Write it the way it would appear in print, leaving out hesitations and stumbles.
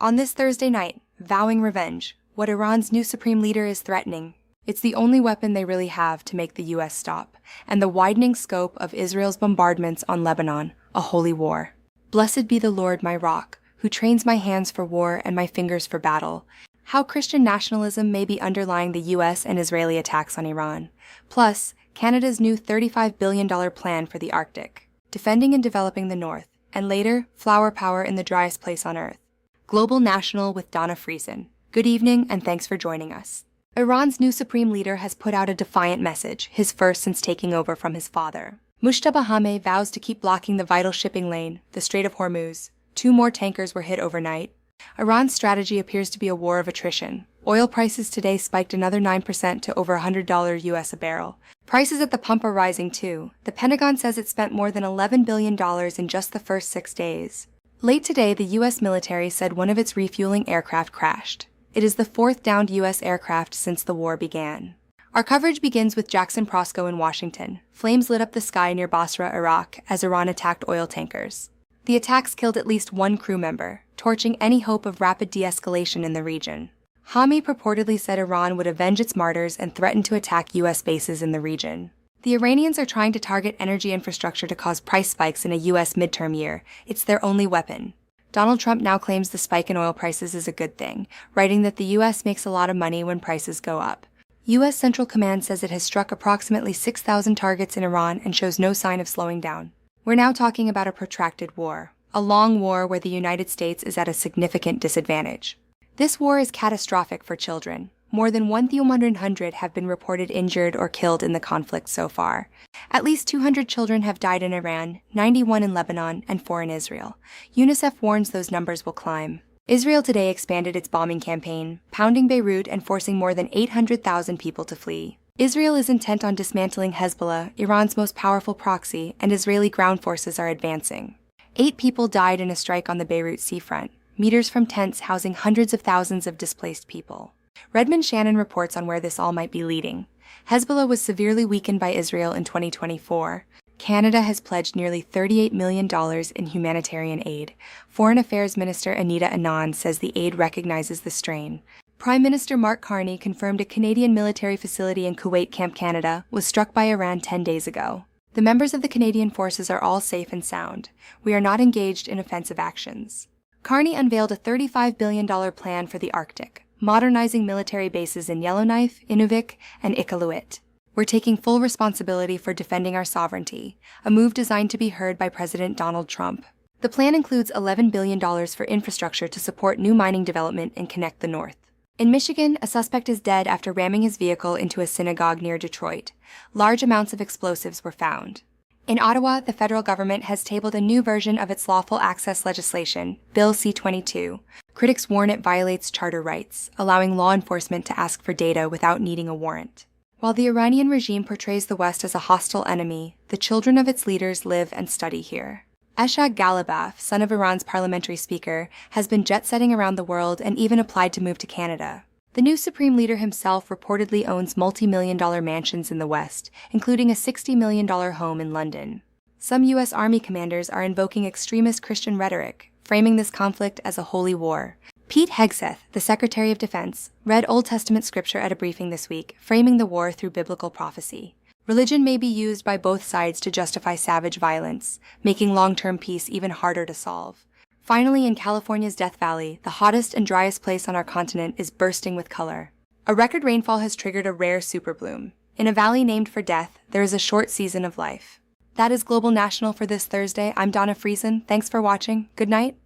On this Thursday night, vowing revenge, what Iran's new supreme leader is threatening. It's the only weapon they really have to make the U.S. stop, and the widening scope of Israel's bombardments on Lebanon, a holy war. Blessed be the Lord, my rock, who trains my hands for war and my fingers for battle. How Christian nationalism may be underlying the U.S. and Israeli attacks on Iran. Plus, Canada's new $35 billion plan for the Arctic, defending and developing the North, and later, flower power in the driest place on Earth. Global National with Donna Friesen. Good evening, and thanks for joining us. Iran's new supreme leader has put out a defiant message, his first since taking over from his father. Mujtaba Hameh vows to keep blocking the vital shipping lane, the Strait of Hormuz. 2 more tankers were hit overnight. Iran's strategy appears to be a war of attrition. Oil prices today spiked another 9% to over $100 US a barrel. Prices at the pump are rising too. The Pentagon says it spent more than $11 billion in just the first 6 days. Late today, the U.S. military said one of its refueling aircraft crashed. It is the 4th downed U.S. aircraft since the war began. Our coverage begins with Jackson Prosco in Washington. Flames lit up the sky near Basra, Iraq, as Iran attacked oil tankers. The attacks killed at least 1 crew member, torching any hope of rapid de-escalation in the region. Hameh purportedly said Iran would avenge its martyrs and threatened to attack U.S. bases in the region. The Iranians are trying to target energy infrastructure to cause price spikes in a U.S. midterm year. It's their only weapon. Donald Trump now claims the spike in oil prices is a good thing, writing that the U.S. makes a lot of money when prices go up. U.S. Central Command says it has struck approximately 6,000 targets in Iran and shows no sign of slowing down. We're now talking about a protracted war, a long war where the United States is at a significant disadvantage. This war is catastrophic for children. More than 1,100 have been reported injured or killed in the conflict so far. At least 200 children have died in Iran, 91 in Lebanon, and 4 in Israel. UNICEF warns those numbers will climb. Israel today expanded its bombing campaign, pounding Beirut and forcing more than 800,000 people to flee. Israel is intent on dismantling Hezbollah, Iran's most powerful proxy, and Israeli ground forces are advancing. 8 people died in a strike on the Beirut seafront, meters from tents housing hundreds of thousands of displaced people. Redmond Shannon reports on where this all might be leading. Hezbollah was severely weakened by Israel in 2024. Canada has pledged nearly $38 million in humanitarian aid. Foreign Affairs Minister Anita Anand says the aid recognizes the strain. Prime Minister Mark Carney confirmed a Canadian military facility in Kuwait, Camp Canada, was struck by Iran 10 days ago. The members of the Canadian forces are all safe and sound. We are not engaged in offensive actions. Carney unveiled a $35 billion plan for the Arctic, modernizing military bases in Yellowknife, Inuvik, and Iqaluit. We're taking full responsibility for defending our sovereignty, a move designed to be heard by President Donald Trump. The plan includes $11 billion for infrastructure to support new mining development and connect the North. In Michigan, a suspect is dead after ramming his vehicle into a synagogue near Detroit. Large amounts of explosives were found. In Ottawa, the federal government has tabled a new version of its lawful access legislation, Bill C-22. Critics warn it violates charter rights, allowing law enforcement to ask for data without needing a warrant. While the Iranian regime portrays the West as a hostile enemy, the children of its leaders live and study here. Eshaq Galibaf, son of Iran's parliamentary speaker, has been jet-setting around the world and even applied to move to Canada. The new supreme leader himself reportedly owns multi-million-dollar mansions in the West, including a $60 million home in London. Some U.S. Army commanders are invoking extremist Christian rhetoric, framing this conflict as a holy war. Pete Hegseth, the Secretary of Defense, read Old Testament scripture at a briefing this week, framing the war through biblical prophecy. Religion may be used by both sides to justify savage violence, making long-term peace even harder to solve. Finally, in California's Death Valley, the hottest and driest place on our continent is bursting with color. A record rainfall has triggered a rare superbloom. In a valley named for death, there is a short season of life. That is Global National for this Thursday. I'm Donna Friesen. Thanks for watching. Good night.